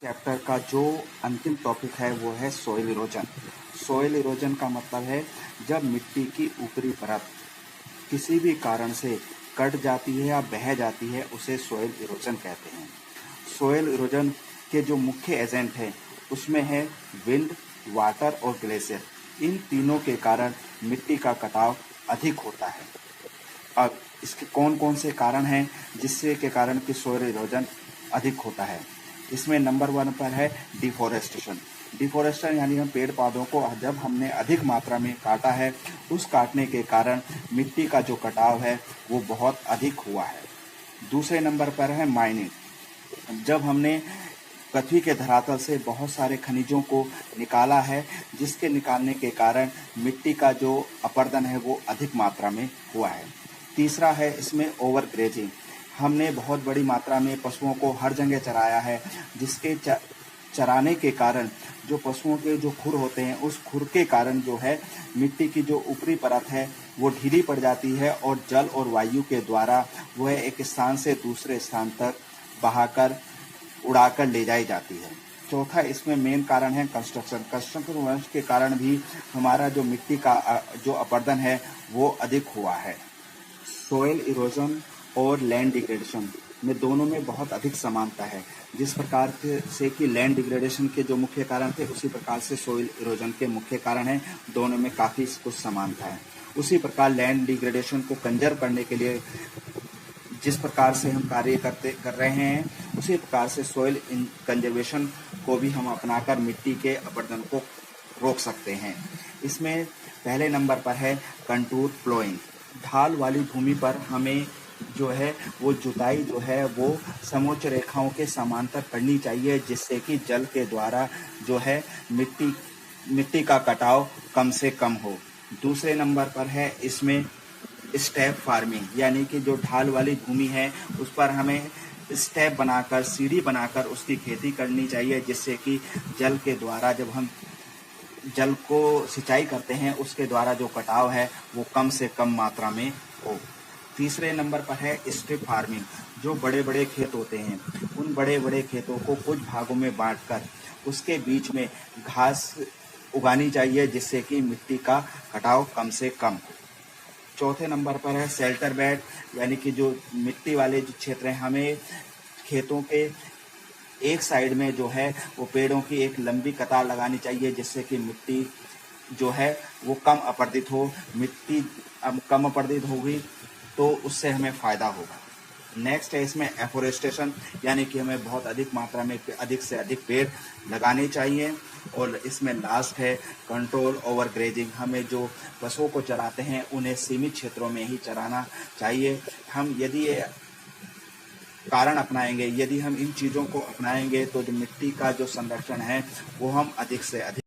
Chapter का जो अंतिम टॉपिक है वो है सॉइल इरोजन। सॉइल इरोजन का मतलब है जब मिट्टी की ऊपरी परत किसी भी कारण से कट जाती है या बह जाती है, उसे सॉइल इरोजन कहते हैं। सॉइल इरोजन के जो मुख्य एजेंट हैं उसमें है विंड, वाटर और ग्लेशियर। इन तीनों के कारण मिट्टी का कटाव अधिक होता है। अब इसके कौन कौन से कारण हैं जिससे के कारण कि सॉइल इरोजन अधिक होता है। इसमें नंबर 1 पर है डिफॉरेस्टेशन। डिफॉरेस्टेशन यानी हम पेड़ पौधों को जब हमने अधिक मात्रा में काटा है, उस काटने के कारण मिट्टी का जो कटाव है वो बहुत अधिक हुआ है। दूसरे नंबर पर है माइनिंग। जब हमने पृथ्वी के धरातल से बहुत सारे खनिजों को निकाला है, जिसके निकालने के कारण मिट्टी का जो अपरदन है वो अधिक मात्रा में हुआ है। तीसरा है इसमें ओवर ग्रेजिंग। हमने बहुत बड़ी मात्रा में पशुओं को हर जगह चराया है, जिसके चराने के कारण जो पशुओं के जो खुर होते हैं, उस खुर के कारण जो है मिट्टी की जो ऊपरी परत है वो ढीली पड़ जाती है और जल और वायु के द्वारा वह एक स्थान से दूसरे स्थान तक बहाकर उड़ाकर ले जाई जाती है। चौथा इसमें मेन कारण है कंस्ट्रक्शन वंश के कारण भी हमारा जो मिट्टी का जो अपरदन है वो अधिक हुआ है। सोइल इरोजन और लैंड डिग्रेडेशन में दोनों में बहुत अधिक समानता है। जिस प्रकार से कि लैंड डिग्रेडेशन के जो मुख्य कारण थे, उसी प्रकार से सोइल इरोजन के मुख्य कारण हैं। दोनों में काफ़ी कुछ समानता है। उसी प्रकार लैंड डिग्रेडेशन को कंजर्व करने के लिए जिस प्रकार से हम कार्य कर रहे हैं, उसी प्रकार से सॉइल कंजर्वेशन को भी हम अपनाकर मिट्टी के अपरदन को रोक सकते हैं। इसमें पहले नंबर पर है कंटूर प्लोइंग। ढाल वाली भूमि पर हमें जो है वो जुताई जो है वो समोच्च रेखाओं के समांतर करनी चाहिए, जिससे कि जल के द्वारा जो है मिट्टी का कटाव कम से कम हो। दूसरे नंबर पर है इसमें स्टेप फार्मिंग, यानी कि जो ढाल वाली भूमि है उस पर हमें स्टेप बनाकर, सीढ़ी बनाकर उसकी खेती करनी चाहिए, जिससे कि जल के द्वारा जब हम जल को सिंचाई करते हैं उसके द्वारा जो कटाव है वो कम से कम मात्रा में हो। तीसरे नंबर पर है स्ट्रिप फार्मिंग। जो बड़े बड़े खेत होते हैं, उन बड़े बड़े खेतों को कुछ भागों में बांटकर उसके बीच में घास उगानी चाहिए, जिससे कि मिट्टी का कटाव कम से कम हो। चौथे नंबर पर है शेल्टर बेड, यानी कि जो मिट्टी वाले जो क्षेत्र हैं, हमें खेतों के एक साइड में जो है वो पेड़ों की एक लंबी कतार लगानी चाहिए, जिससे कि मिट्टी जो है वो कम अपरदित हो। मिट्टी अब कम अपरदित होगी तो उससे हमें फ़ायदा होगा। नेक्स्ट है इसमें एफोरेस्टेशन, यानी कि हमें बहुत अधिक मात्रा में अधिक से अधिक पेड़ लगाने चाहिए। और इसमें लास्ट है कंट्रोल ओवर ग्रेजिंग। हमें जो पशुओं को चराते हैं उन्हें सीमित क्षेत्रों में ही चराना चाहिए। हम यदि ये कारण अपनाएंगे, यदि हम इन चीज़ों को अपनाएंगे तो जो मिट्टी का जो संरक्षण है वो हम अधिक से अधिक